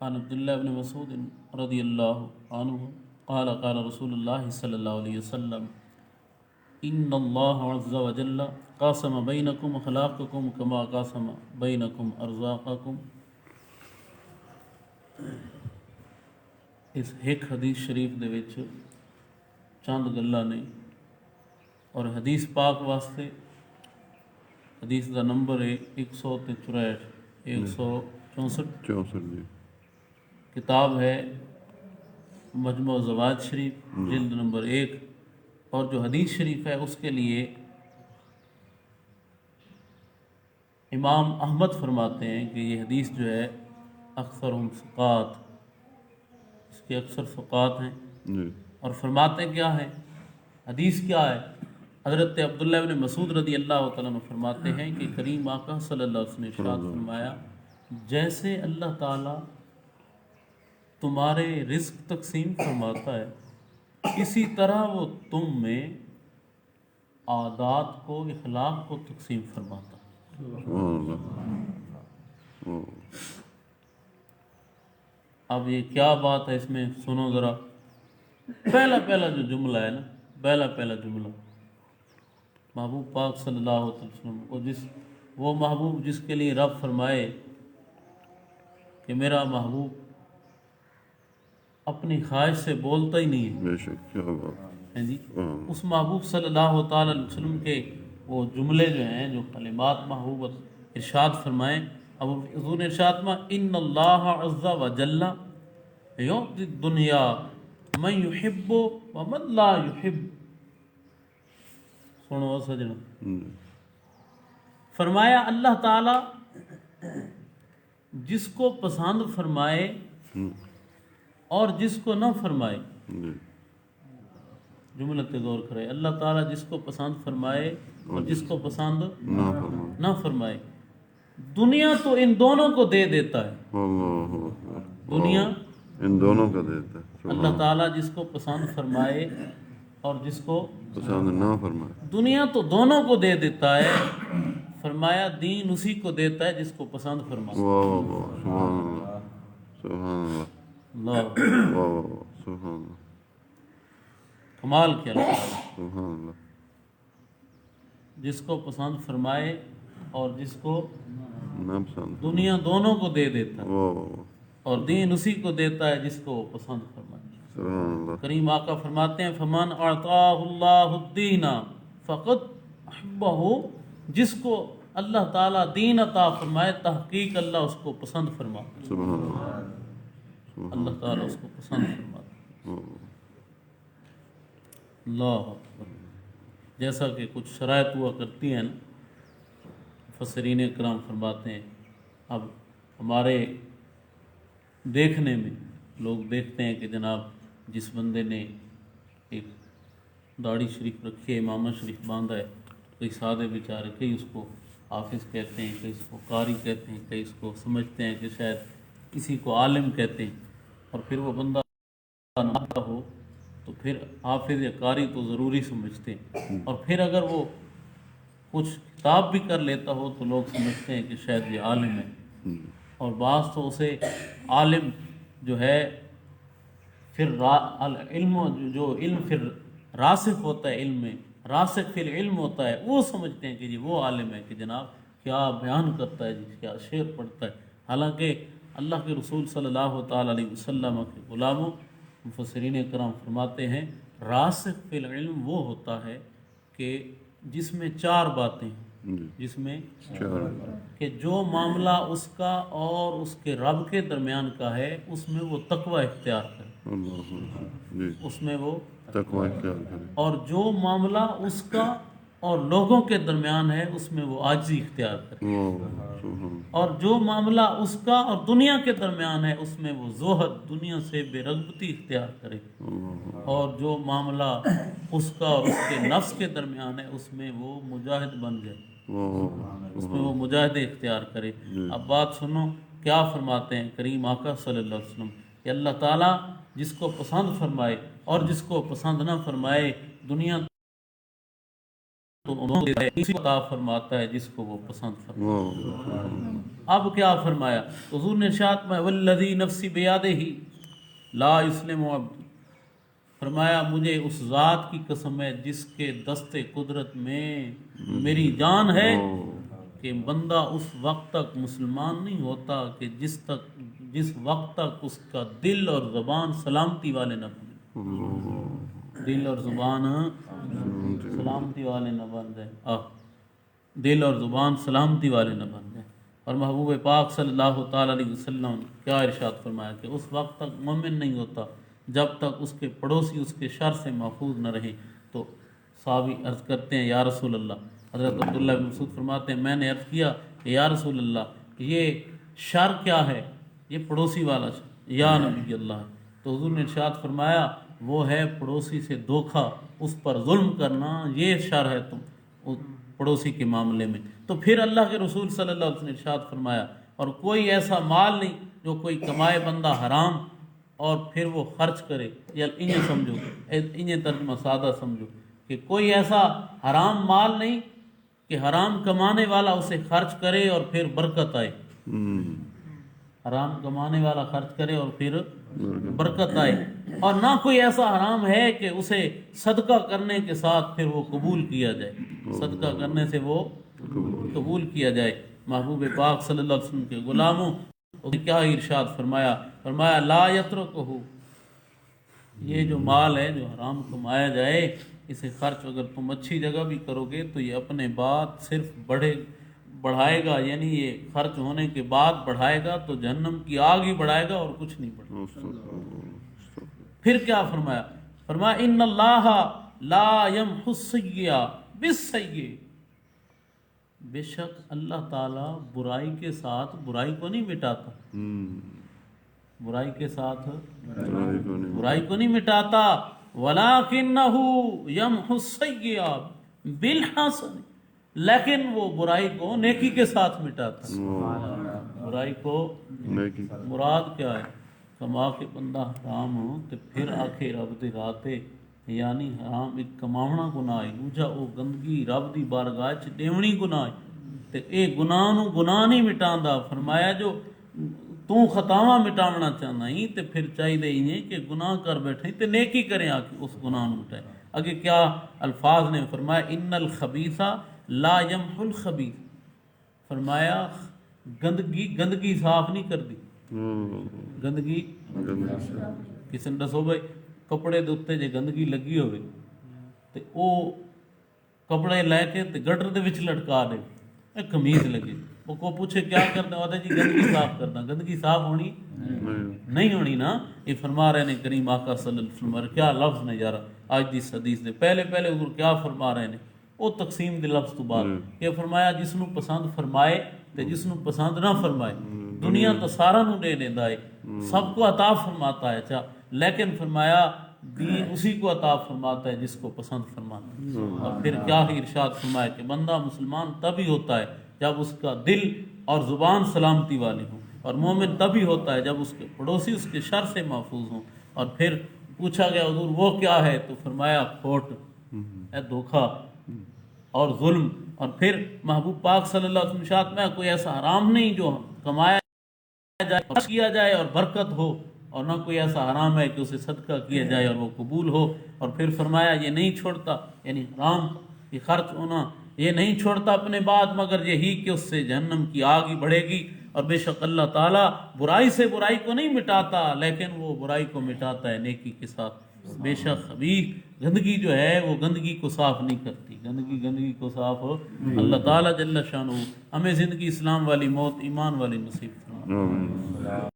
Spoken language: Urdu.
عن عبد الله بن مسعود رضي الله عنه قال قال رسول الله صلى الله عليه وسلم إن الله عز وجل قاسم بينكم أخلاقكم كما قاسم بينكم أرزاقكم۔ اس ایک حدیث شریف دے وچ چند گلاں نے، اور حدیث پاک واسطے حدیث دا نمبر ہے 164 164 جی۔ کتاب ہے مجموع زوائد شریف جلد نمبر 1، اور جو حدیث شریف ہے اس کے لیے امام احمد فرماتے ہیں کہ یہ حدیث جو ہے اکثر ثقات، اس کے اکثر ثقات ہیں، جی۔ اور فرماتے کیا ہے، حدیث کیا ہے؟ حضرت عبداللہ بن مسعود رضی اللہ تعالیٰ عنہ فرماتے ہیں کہ کریم آقا صلی اللہ علیہ وسلم نے ارشاد فرمایا، جیسے اللہ تعالیٰ تمہارے رزق تقسیم فرماتا ہے، اسی طرح وہ تم میں عادات کو، اخلاق کو تقسیم فرماتا ہے۔ سبحان اللہ۔ اب یہ کیا بات ہے، اس میں سنو ذرا، پہلا جو جملہ ہے نا، پہلا جملہ محبوب پاک صلی اللہ علیہ وسلم کو، وہ محبوب جس کے لیے رب فرمائے کہ میرا محبوب اپنی خواہش سے بولتا ہی نہیں ہے، بے شک، کیا بات ہے جی، اس محبوب صلی اللہ تعالی علیہ وسلم کے وہ جملے جو ہیں، جو کلمات محبوب ارشاد فرمائیں، اب حضور نے ارشاد میں ان اللہ عز و جل یعطی الدنیا من یحب ومن لا یحب۔ سنو سجنا، فرمایا اللہ تعالی جس کو پسند فرمائے اور جس کو نہ فرمائے، جملہ پہ غور کرے، اللہ تعالیٰ جس کو پسند فرمائے اور جس کو پسند نہ فرمائے، دنیا تو ان دونوں کو دے دیتا ہے، دنیا ان دونوں کا دیتا ہے، اللہ تعالیٰ جس کو پسند فرمائے اور جس کو پسند نہ فرمائے، دنیا تو دونوں کو دے دیتا ہے، فرمایا دین اسی کو دیتا ہے جس کو پسند فرمائے۔ واہ واہ، سبحان اللہ، سبحان اللہ، اللہ، واہ واہ، سبحان اللہ، کمال کیا اللہ، سبحان اللہ، جس کو پسند فرمائے اور جس کو نہ پسند، دنیا دونوں کو دے دیتا ہے، واہ واہ، اور دین اسی کو دیتا ہے جس کو پسند فرمائے۔ سبحان اللہ، کریم آقا فرماتے ہیں فمن اعطاہ اللہ الدین فقد احبہ، جس کو اللہ تعالیٰ دین عطا فرمائے تحقیق اللہ اس کو پسند فرماتا ہے، سبحان اللہ، اللہ تعالیٰ اس کو پسند فرماتا ہے۔ اللہ اکبر۔ جیسا کہ کچھ شرائط ہوا کرتی ہیں نا، مفسرین کرام فرماتے ہیں، اب ہمارے دیکھنے میں لوگ دیکھتے ہیں کہ جناب جس بندے نے ایک داڑھی شریف رکھی ہے، امامہ شریف باندھا ہے، کئی سادے بیچارے، کئی اس کو حافظ کہتے ہیں، کئی اس کو قاری کہتے ہیں، کئی اس کو سمجھتے ہیں کہ شاید کسی کو عالم کہتے ہیں، اور پھر وہ بندہ نہ ہو تو پھر حافظ یا قاری تو ضروری سمجھتے ہیں، اور پھر اگر وہ کچھ کتاب بھی کر لیتا ہو تو لوگ سمجھتے ہیں کہ شاید یہ عالم ہے، اور بعض تو اسے عالم جو ہے پھر علم، جو علم پھر راسخ ہوتا ہے، علم میں راسخ پھر علم ہوتا ہے، وہ سمجھتے ہیں کہ جی وہ عالم ہے، کہ جناب کیا بیان کرتا ہے، جی کیا شعر پڑھتا ہے، حالانکہ اللہ کے رسول صلی اللہ تعالیٰ علیہ وسلم کے غلاموں، مفسرین کرام فرماتے ہیں راسخ فی العلم وہ ہوتا ہے کہ جس میں چار باتیں، جس میں کہ جو معاملہ اس کا اور اس کے رب کے درمیان کا ہے اس میں وہ تقوی اختیار کرے، اس میں وہ تقوی اختیار کرے، اور جو معاملہ اس کا اور لوگوں کے درمیان ہے اس میں وہ عاجزی اختیار کرے، اور جو معاملہ اس کا اور دنیا کے درمیان ہے اس میں وہ زہد، دنیا سے بے رغبتی اختیار کرے، اور جو معاملہ اس کا اور اس کے نفس کے درمیان ہے اس میں وہ مجاہد بن جائے، اس میں وہ مجاہدے اختیار کرے۔ اب بات سنو کیا فرماتے ہیں کریم آقا صلی اللہ علیہ وسلم کہ اللہ تعالیٰ جس کو پسند فرمائے اور جس کو پسند نہ فرمائے، دنیا تو اسی کو عطا فرماتا ہے جس کو وہ پسند فرماتا ہے۔ اب کیا فرمایا حضور نے ارشاد میں والذی نفسی بیادہ لا یسلم عبد، فرمایا مجھے اس ذات کی قسم ہے جس کے دست قدرت میں میری جان ہے کہ بندہ اس وقت تک مسلمان نہیں ہوتا کہ جس وقت تک اس کا دل اور زبان سلامتی والے نہ بنے، دل اور زبان سلامتی والے نہ بن جائے، دل اور زبان سلامتی والے نہ بن جائے۔ اور محبوب پاک صلی اللہ تعالیٰ علیہ وسلم کیا ارشاد فرمایا کہ اس وقت تک مومن نہیں ہوتا جب تک اس کے پڑوسی اس کے شر سے محفوظ نہ رہیں۔ تو صحابی عرض کرتے ہیں یا رسول اللہ، حضرت عبداللہ بن مسعود فرماتے ہیں میں نے عرض کیا کہ یا رسول اللہ یہ شر کیا ہے، یہ پڑوسی والا شر یا نبی اللہ، تو حضور نے ارشاد فرمایا وہ ہے پڑوسی سے دھوکا، اس پر ظلم کرنا، یہ شر ہے تم پڑوسی کے معاملے میں۔ تو پھر اللہ کے رسول صلی اللہ علیہ وسلم نے ارشاد فرمایا اور کوئی ایسا مال نہیں جو کوئی کمائے بندہ حرام اور پھر وہ خرچ کرے، یا انہیں سمجھو، انہیں ترجمہ سادہ سمجھو کہ کوئی ایسا حرام مال نہیں کہ حرام کمانے والا اسے خرچ کرے اور پھر برکت آئے، حرام کمانے والا خرچ کرے اور پھر برکت آئے، اور نہ کوئی ایسا حرام ہے کہ اسے صدقہ کرنے کے ساتھ پھر وہ قبول کیا جائے، صدقہ کرنے سے وہ قبول کیا جائے۔ محبوب پاک صلی اللہ علیہ وسلم کے غلاموں کیا ارشاد فرمایا لا یترکہ، یہ جو مال ہے جو حرام کمایا جائے اسے خرچ اگر تم اچھی جگہ بھی کرو گے تو یہ اپنے بعد صرف بڑھائے گا، یعنی یہ خرچ ہونے کے بعد بڑھائے گا تو جہنم کی آگ ہی بڑھائے گا اور کچھ نہیں بڑھائے گا۔ پھر کیا فرمایا ان اللہ لا یمحو السیئۃ بالسیئۃ، بے شک اللہ تعالیٰ برائی کے ساتھ برائی کو نہیں مٹاتا، برائی کے ساتھ برائی کو نہیں مٹاتا، وَلَٰكِنَّهُ يَمْحُو السَّيِّئَاتِ بِالْحَسَنِ، لیکن وہ برائی کو نیکی کے ساتھ مٹاتا ہے۔ برائی کو مراد کیا ہے؟ کما کے بندہ حرام ہو تو پھر آکھے رب دے راتے، یعنی حرام ایک کماونا گناہ ہے، اوجا او گندگی رب دی بارگاہ چ دیونی گناہ ہے، تے اے گناہ نو گناہ نہیں مٹاندا۔ فرمایا جو تو خطاواں مٹاونا چاہنا ہی تے پھر چاہیے ہی کہ گناہ کر بیٹھے تے نیکی کریں آ کے اس گناہ نو مٹائے۔ اگے کیا الفاظ نے فرمایا ان الخبیث لا یمحو الخبیث، فرمایا گندگی صاف نہیں کر دی، گندگی کسی نے دسو بھائی کپڑے دے اوتے جے گندگی لگی ہوئے تے او کپڑے لے کے تے گٹر دے وچ لٹکا دے، قمیض لگے، وہ کو پوچھے کیا کرنا ہوتا جی گندگی صاف کرنا، گندگی صاف ہونی نہیں ہونی نا۔ یہ فرما رہے ہیں کریم آقا صلی اللہ علیہ وسلم، کیا لفظ نے یار آج دی حدیث دے پہلے حضور کیا فرما رہے ہیں وہ تقسیم دے لفظ تو بعد یہ فرمایا جس نو پسند فرمائے تے جس نو پسند نہ فرمائے، دنیا تو سارا نو دے دیندا ہے، سب کو عطا فرماتا ہے، اچھا لیکن فرمایا دین اسی کو عطا فرماتا ہے جس کو پسند فرماتا ہے۔ اور پھر کیا ہی ارشاد فرمایا کہ بندہ مسلمان تبھی ہوتا ہے جب اس کا دل اور زبان سلامتی والی ہوں، اور مومن تبھی ہوتا ہے جب اس کے پڑوسی اس کے شر سے محفوظ ہوں۔ اور پھر پوچھا گیا حضور وہ کیا ہے، تو فرمایا کھوٹ، دھوکا اور ظلم۔ اور پھر محبوب پاک صلی اللہ علیہ وسلم ارشاد میں کوئی ایسا حرام نہیں جو کمایا جائے خرچ کیا جائے اور برکت ہو، اور نہ کوئی ایسا حرام ہے کہ اسے صدقہ کیا جائے اور وہ قبول ہو۔ اور پھر فرمایا یہ نہیں چھوڑتا، یعنی حرام کی خرچ ہونا یہ نہیں چھوڑتا اپنے بعد مگر یہی کہ اس سے جہنم کی آگ ہی بڑھے گی۔ اور بے شک اللہ تعالیٰ برائی سے برائی کو نہیں مٹاتا لیکن وہ برائی کو مٹاتا ہے نیکی کے ساتھ۔ بے شک خبیث گندگی جو ہے وہ گندگی کو صاف نہیں کرتی، گندگی کو صاف اللہ تعالیٰ جل شانہ ہمیں زندگی اسلام والی موت ایمان والی نصیب فرمائے۔